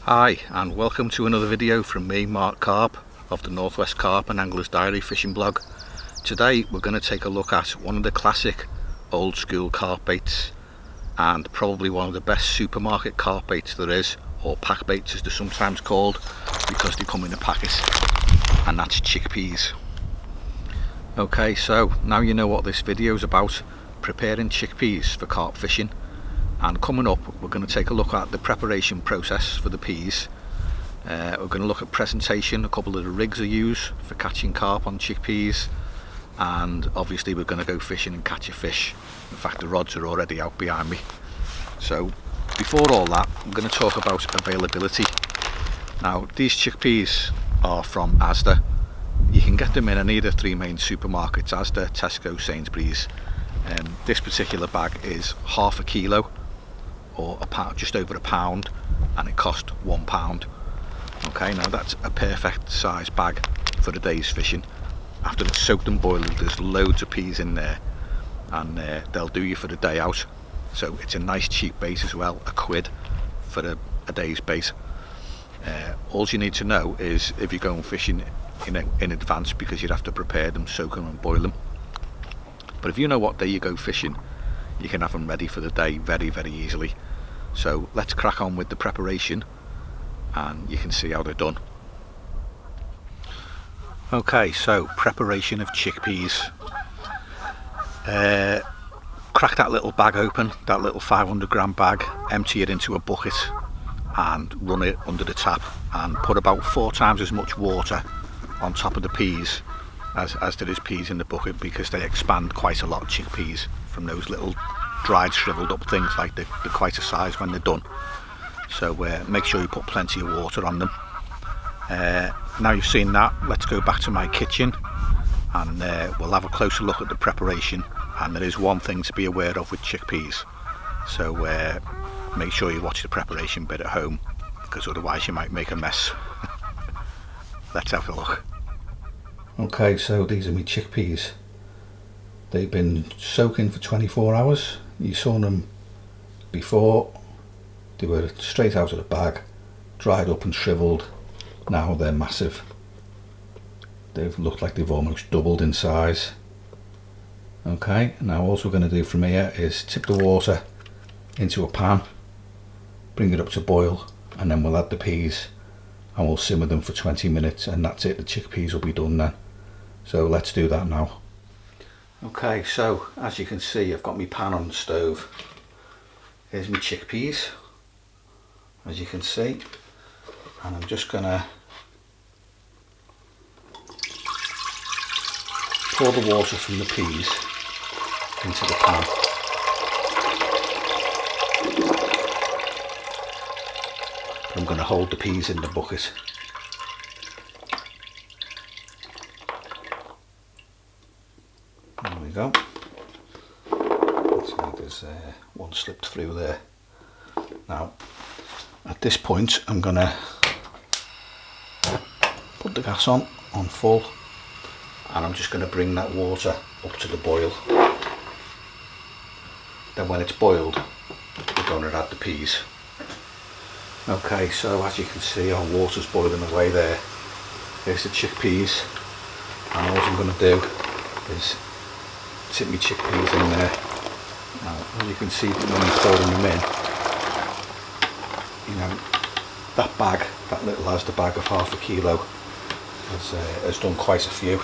Hi and welcome to another video from me, Mark Carp, of the Northwest Carp and Anglers Diary fishing blog. Today we're going to take a look at one of the classic old school carp baits and probably one of the best supermarket carp baits there is, or pack baits as they're sometimes called because they come in a packet, and that's chickpeas. Okay, so now you know what this video is about, preparing chickpeas for carp fishing. And coming up, we're going to take a look at the preparation process for the peas. We're going to look at presentation, a couple of the rigs I use for catching carp on chickpeas, and obviously we're going to go fishing and catch a fish. In fact, the rods are already out behind me. So before all that, I'm going to talk about availability. Now, these chickpeas are from Asda. You can get them in any of the three main supermarkets: Asda, Tesco, Sainsbury's. This particular bag is half a kilo, or a pound, just over a pound, and it cost £1. Okay, now that's a perfect size bag for a day's fishing. After it's soaked and boiled, there's loads of peas in there, and they'll do you for the day out. So it's a nice cheap bait as well, £1 for a day's bait. All you need to know is if you're going fishing in advance, because you'd have to prepare them, soak them and boil them. But if you know what day you go fishing, you can have them ready for the day very easily. So let's crack on with the preparation and you can see how they're done. Okay, so preparation of chickpeas. Crack that little bag open, that little 500-gram bag, empty it into a bucket and run it under the tap, and put about 4 times as much water on top of the peas as there is peas in the bucket, because they expand quite a lot, chickpeas, from those little dried shriveled up things. Like they're quite a size when they're done. So make sure you put plenty of water on them. Now you've seen that, let's go back to my kitchen and we'll have a closer look at the preparation. And there is one thing to be aware of with chickpeas, so make sure you watch the preparation bit at home, because otherwise you might make a mess. Let's have a look. Okay, so these are my chickpeas. They've been soaking for 24 hours. You saw them before. They were straight out of the bag, dried up and shriveled. Now they're massive. They've looked like they've almost doubled in size. Okay, now all we're going to do from here is tip the water into a pan, bring it up to boil, and then we'll add the peas and we'll simmer them for 20 minutes, and that's it. The chickpeas will be done then. So let's do that now. Okay, so as you can see, I've got my pan on the stove. Here's my chickpeas, as you can see, and I'm just gonna pour the water from the peas into the pan. I'm going to hold the peas in the bucket. There we go. So there's one slipped through there. Now at this point I'm going to put the gas on full, and I'm just going to bring that water up to the boil. Then when it's boiled, we're going to add the peas. Okay, so as you can see, our water's boiling away there. Here's the chickpeas, and all I'm going to do is tip my chickpeas in there. Now, as you can see, when I'm pouring them in, you know, that bag, that little Asda bag of half a kilo, has done quite a few.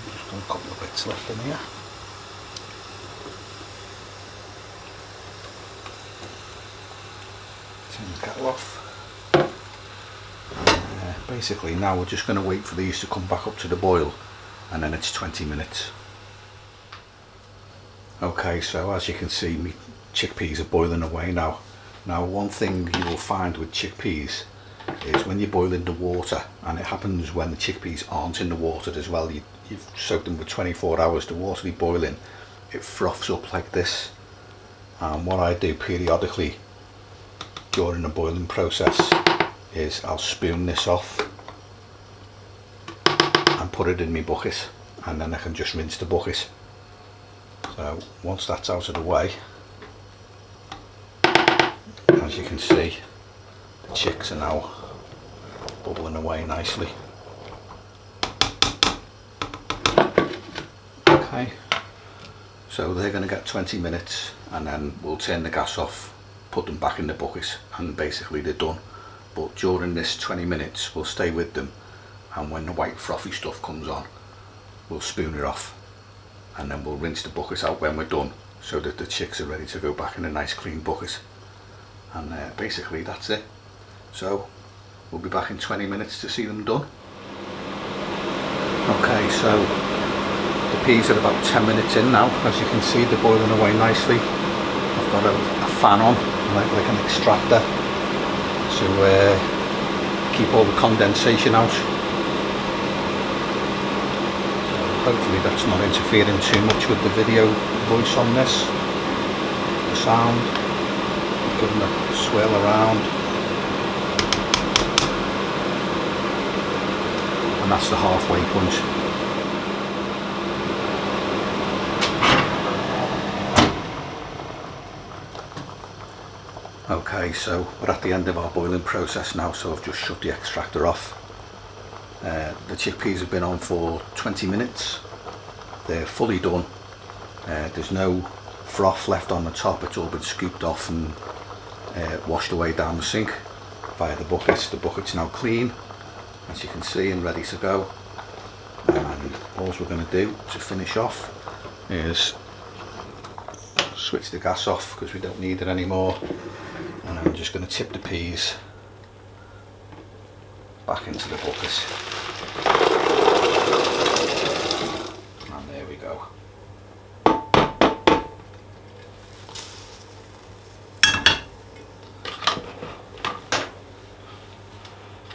Just got a couple of bits left in here. Turn the kettle off. Basically now we're just going to wait for these to come back up to the boil, and then it's 20 minutes. Okay, so as you can see, my chickpeas are boiling away now. Now, one thing you will find with chickpeas is when you boil in the water, and it happens when the chickpeas aren't in the water as well, you've soaked them for 24 hours, the water they boil in, it froths up like this. And what I do periodically during the boiling process is I'll spoon this off and put it in my bucket, and then I can just rinse the bucket. So So once that's out of the way, as you can see, the chicks are now bubbling away nicely. Okay, so they're going to get 20 minutes and then we'll turn the gas off, put them back in the bucket, and basically they're done. But during this 20 minutes we'll stay with them, and when the white frothy stuff comes on we'll spoon it off, and then we'll rinse the bucket out when we're done so that the chicks are ready to go back in a nice clean bucket. And basically that's it. So we'll be back in 20 minutes to see them done. Okay, so the peas are about 10 minutes in now. As you can see, they're boiling away nicely. I've got a fan on, like an extractor, to keep all the condensation out. So hopefully that's not interfering too much with the video voice on this. The sound, give them a swirl around. And that's the halfway point. Okay, so we're at the end of our boiling process now, so I've just shut the extractor off. The chickpeas have been on for 20 minutes. They're fully done. There's no froth left on the top. It's all been scooped off and washed away down the sink via the bucket. The bucket's now clean, as you can see, and ready to go. And all we're going to do to finish off is switch the gas off because we don't need it anymore. And I'm just going to tip the peas back into the bucket. And there we go.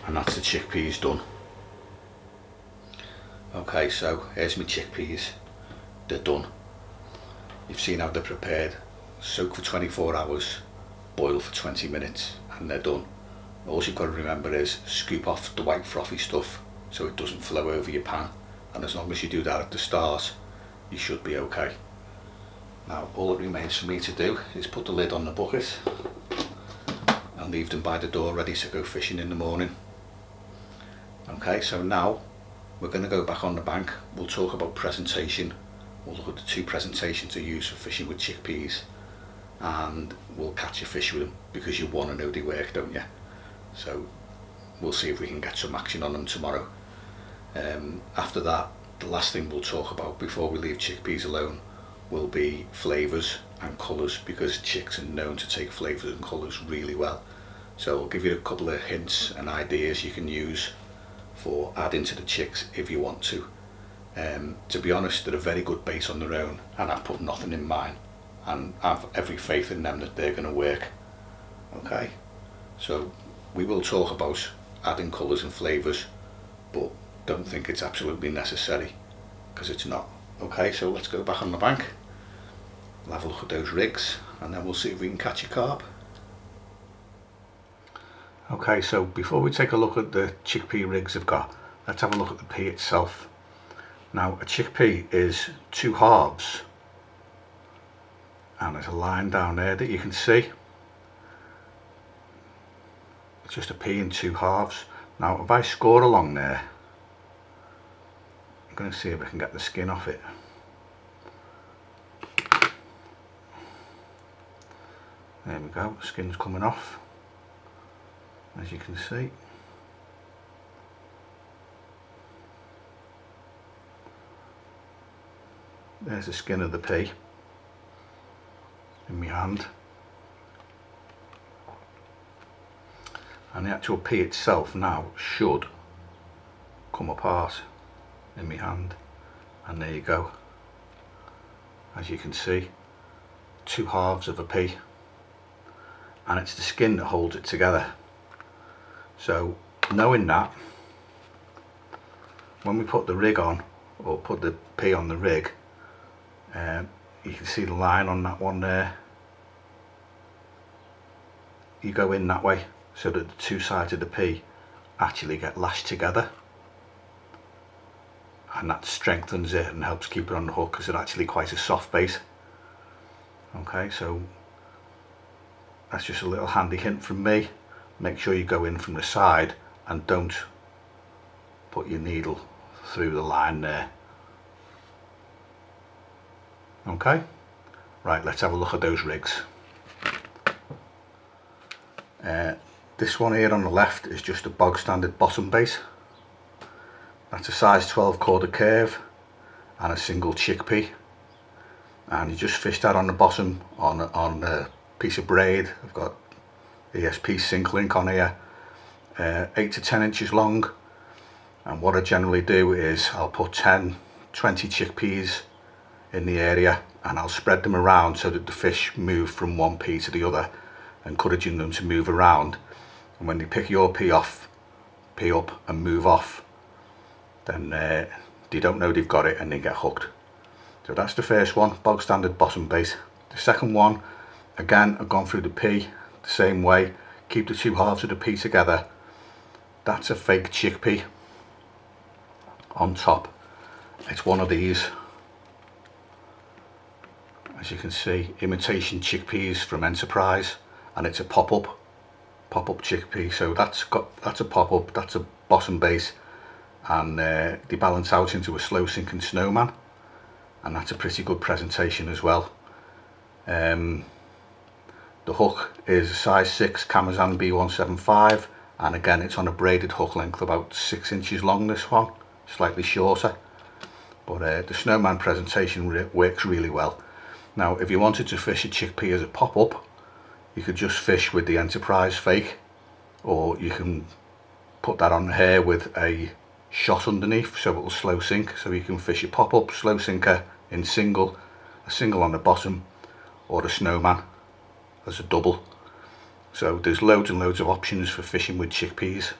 And that's the chickpeas done. Okay, so here's my chickpeas. They're done. You've seen how they're prepared. Soak for 24 hours. Boil for 20 minutes and they're done. All you've got to remember is scoop off the white frothy stuff so it doesn't flow over your pan, and as long as you do that at the start you should be okay. Now all that remains for me to do is put the lid on the bucket and leave them by the door ready to go fishing in the morning. Okay, so now we're going to go back on the bank. We'll talk about presentation. We'll look at the two presentations I use for fishing with chickpeas, and we'll catch a fish with them because you want to know they work, don't you? So we'll see if we can get some action on them tomorrow. After that, the last thing we'll talk about before we leave chickpeas alone will be flavours and colours, because chicks are known to take flavours and colours really well. So I'll give you a couple of hints and ideas you can use for adding to the chicks if you want to. To be honest, they're a very good bait on their own, and I've put nothing in mine, and I have every faith in them that they're going to work. Okay, so we will talk about adding colours and flavours, but don't think it's absolutely necessary, because it's not. Okay, so let's go back on the bank, we'll have a look at those rigs, and then we'll see if we can catch a carp. Okay, so before we take a look at the chickpea rigs I've got, let's have a look at the pea itself. Now, a chickpea is two halves, and there's a line down there that you can see. It's just a pea in two halves. Now if I score along there, I'm going to see if I can get the skin off it. There we go, skin's coming off, as you can see. There's the skin of the pea in my hand, and the actual pea itself now should come apart in my hand, and there you go. As you can see, two halves of a pea, and it's the skin that holds it together. So knowing that, when we put the rig on, or put the pea on the rig, you can see the line on that one there. You go in that way so that the two sides of the pea actually get lashed together, and that strengthens it and helps keep it on the hook, because it's actually quite a soft bait. Okay, so that's just a little handy hint from me. Make sure you go in from the side and don't put your needle through the line there. Okay, right, let's have a look at those rigs. This one here on the left is just a bog standard bottom base. That's a size 12 quarter curve and a single chickpea, and you just fish that on the bottom on a piece of braid. I've got ESP sync link on here, 8 to 10 inches long, and what I generally do is I'll put 10-20 chickpeas in the area and I'll spread them around so that the fish move from one pea to the other, encouraging them to move around, and when they pick your pea up and move off, then they don't know they've got it and they get hooked. So that's the first one, bog standard bottom base. The second one, again, I've gone through the pea the same way, keep the two halves of the pea together. That's a fake chickpea on top. It's one of these, as you can see, imitation chickpeas from Enterprise, and it's a pop-up chickpea. So that's a pop-up, that's a bottom base, and they balance out into a slow sinking snowman, and that's a pretty good presentation as well. The hook is a size 6 Camazan B175, and again it's on a braided hook length, about 6 inches long, this one, slightly shorter, but the snowman presentation works really well. Now if you wanted to fish a chickpea as a pop-up, you could just fish with the Enterprise fake, or you can put that on here with a shot underneath so it will slow sink, so you can fish a pop-up slow sinker in a single on the bottom, or a snowman as a double. So there's loads and loads of options for fishing with chickpeas.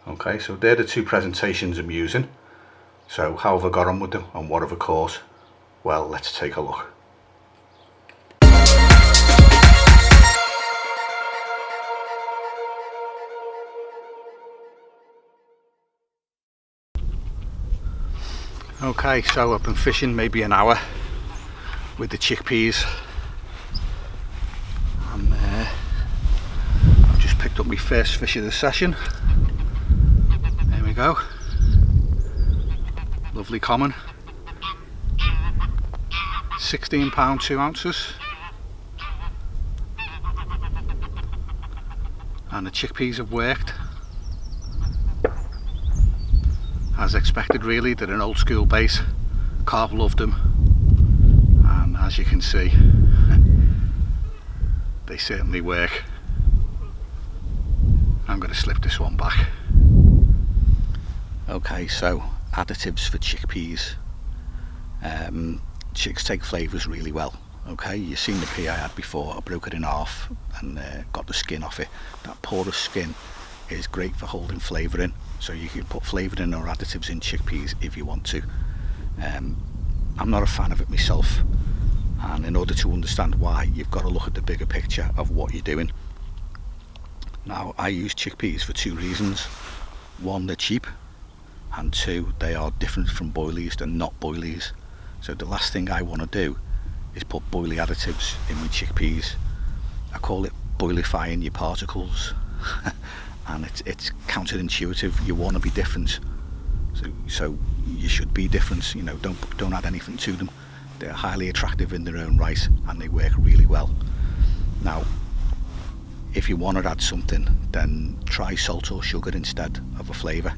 Okay, so they're the two presentations I'm using. So how have I got on with them and what have I caught? Well, let's take a look. Okay, so I've been fishing maybe an hour with the chickpeas, and I've just picked up my first fish of the session. There we go, lovely common, 16 pound 2 ounces, and the chickpeas have worked as expected really. They're an old school base, Carp loved them, and as you can see they certainly work. I'm going to slip this one back. Okay, so additives for chickpeas. Chicks take flavours really well. Okay, you've seen the pea I had before. I broke it in half and got the skin off it. That porous skin is great for holding flavour in, so you can put flavour in or additives in chickpeas if you want to. I'm not a fan of it myself, and in order to understand why, you've got to look at the bigger picture of what you're doing. Now, I use chickpeas for two reasons. One, they're cheap, and two, they are different from boilies. They're not boilies, so the last thing I want to do is put boilie additives in my chickpeas. I call it boilifying your particles. And it's counterintuitive. You want to be different, so you should be different. You know, don't add anything to them. They're highly attractive in their own right, and they work really well. Now, if you want to add something, then try salt or sugar instead of a flavour.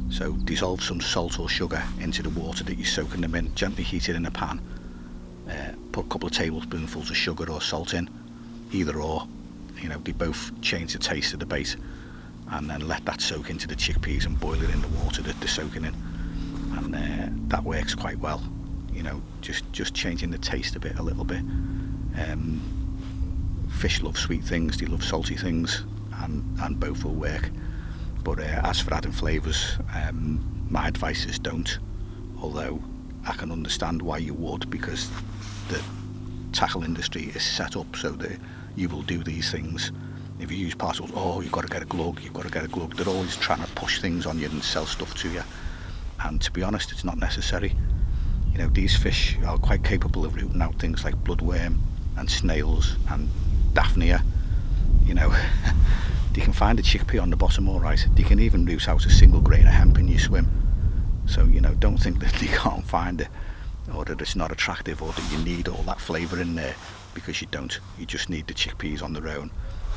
So dissolve some salt or sugar into the water that you're soaking them in, gently heat it in a pan, put a couple of tablespoonfuls of sugar or salt in, either or, you know, they both change the taste of the bait, and then let that soak into the chickpeas and boil it in the water that they're soaking in, and that works quite well. You know, just changing the taste of it a little bit. Fish love sweet things, they love salty things, and both will work. But as for adding flavours, my advice is don't, although I can understand why you would, because the tackle industry is set up so that you will do these things. If you use parcels, oh, you've got to get a glug, you've got to get a glug. They're always trying to push things on you and sell stuff to you, and to be honest, it's not necessary. You know, these fish are quite capable of rooting out things like bloodworm, and snails and daphnia. You know, you can find a chickpea on the bottom all right. You can even root out a single grain of hemp in your swim. So, you know, don't think that you can't find it, or that it's not attractive, or that you need all that flavour in there, because you don't. You just need the chickpeas on their own.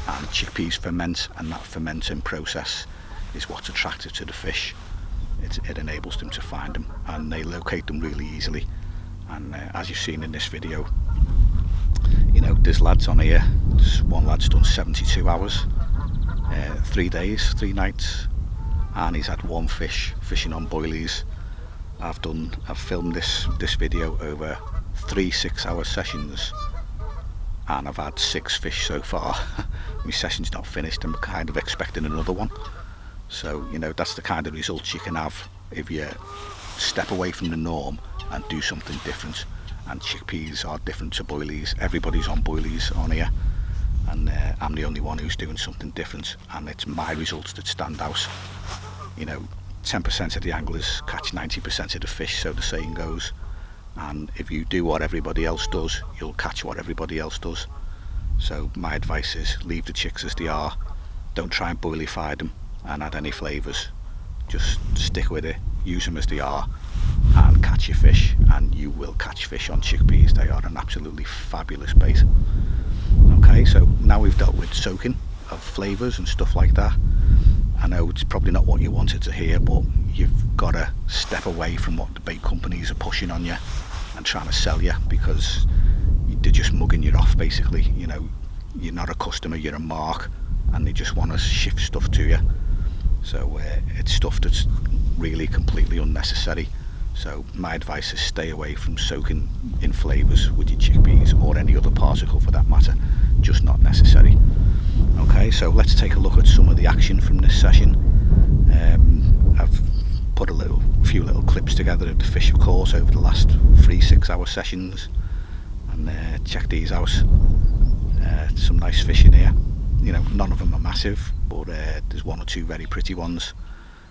And chickpeas ferment, and that fermenting process is what's attractive to the fish. It enables them to find them, and they locate them really easily. And as you've seen in this video, you know, there's lads on here. There's one lad's done 72 hours, 3 days, 3 nights, and he's had 1 fish fishing on boilies. I've filmed this video over 3 6-hour sessions, and I've had 6 fish so far. My session's not finished, I'm kind of expecting another one. So, you know, that's the kind of results you can have if you step away from the norm and do something different. And chickpeas are different to boilies. Everybody's on boilies on here, and I'm the only one who's doing something different, and it's my results that stand out. You know, 10% of the anglers catch 90% of the fish, so the saying goes. And if you do what everybody else does, you'll catch what everybody else does. So my advice is, leave the chicks as they are. Don't try and boilify them and add any flavours. Just stick with it, use them as they are, and catch your fish. And you will catch fish on chickpeas. They are an absolutely fabulous bait. Okay, so now we've dealt with soaking of flavours and stuff like that. I know it's probably not what you wanted to hear, but you've got to step away from what the bait companies are pushing on you and trying to sell you, because they're just mugging you off basically. You know, you're not a customer, you're a mark, and they just want to shift stuff to you. So it's stuff that's really completely unnecessary. So my advice is, stay away from soaking in flavours with your chickpeas, or any other particle for that matter. Just not necessary. Okay, so let's take a look at some of the action from this session. I've put a few little clips together of the fish, of course, over the last 3 6-hour sessions, and check these out. Some nice fish in here. You know, none of them are massive, but there's 1 or 2 very pretty ones.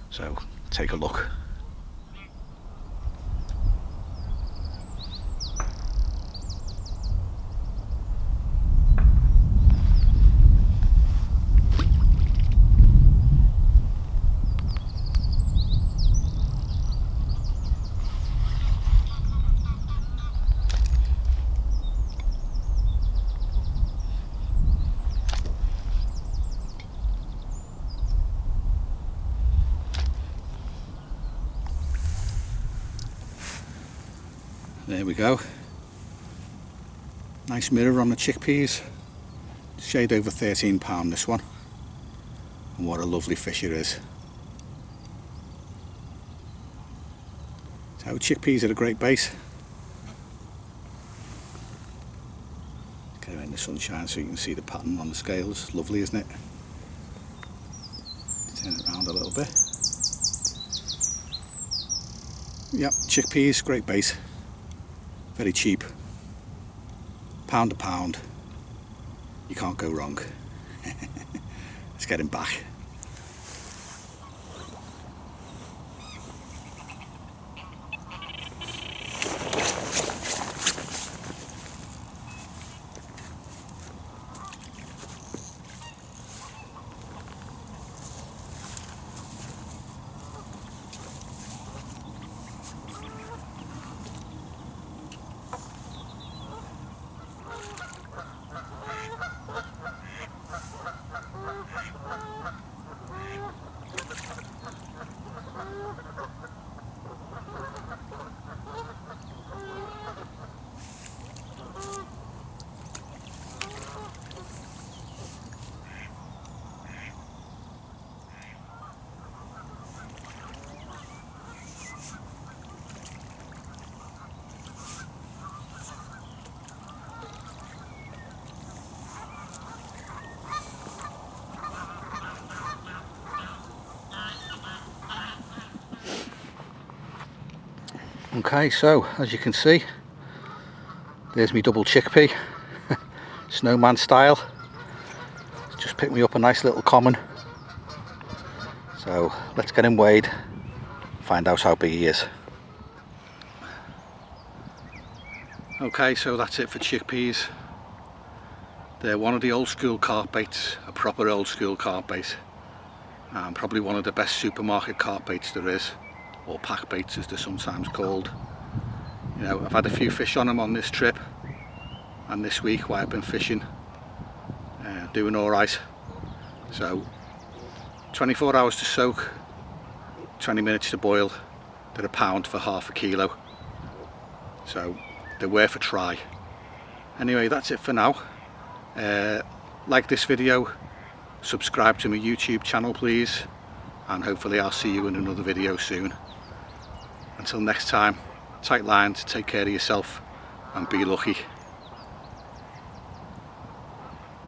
So take a look. There we go. Nice mirror on the chickpeas. Shade over 13 pound this one. And what a lovely fish it is. So chickpeas are a great bait. Get them in the sunshine so you can see the pattern on the scales. Lovely, isn't it? Turn it around a little bit. Yep, chickpeas, great bait. Very cheap. Pound a pound. You can't go wrong. Let's get him back. Okay, so as you can see, there's me double chickpea, snowman style. Just picked me up a nice little common. So let's get him weighed, find out how big he is. Okay, so that's it for chickpeas. They're one of the old school carp baits, a proper old school carp bait, and probably one of the best supermarket carp baits there is, or pack baits as they're sometimes called. You know, I've had a few fish on them on this trip and this week while I've been fishing, doing alright. So 24 hours to soak, 20 minutes to boil. They're £1 for half a kilo, so they're worth a try. Anyway, that's it for now. Like this video, subscribe to my YouTube channel please, and hopefully I'll see you in another video soon. Until next time, tight lines, take care of yourself and be lucky.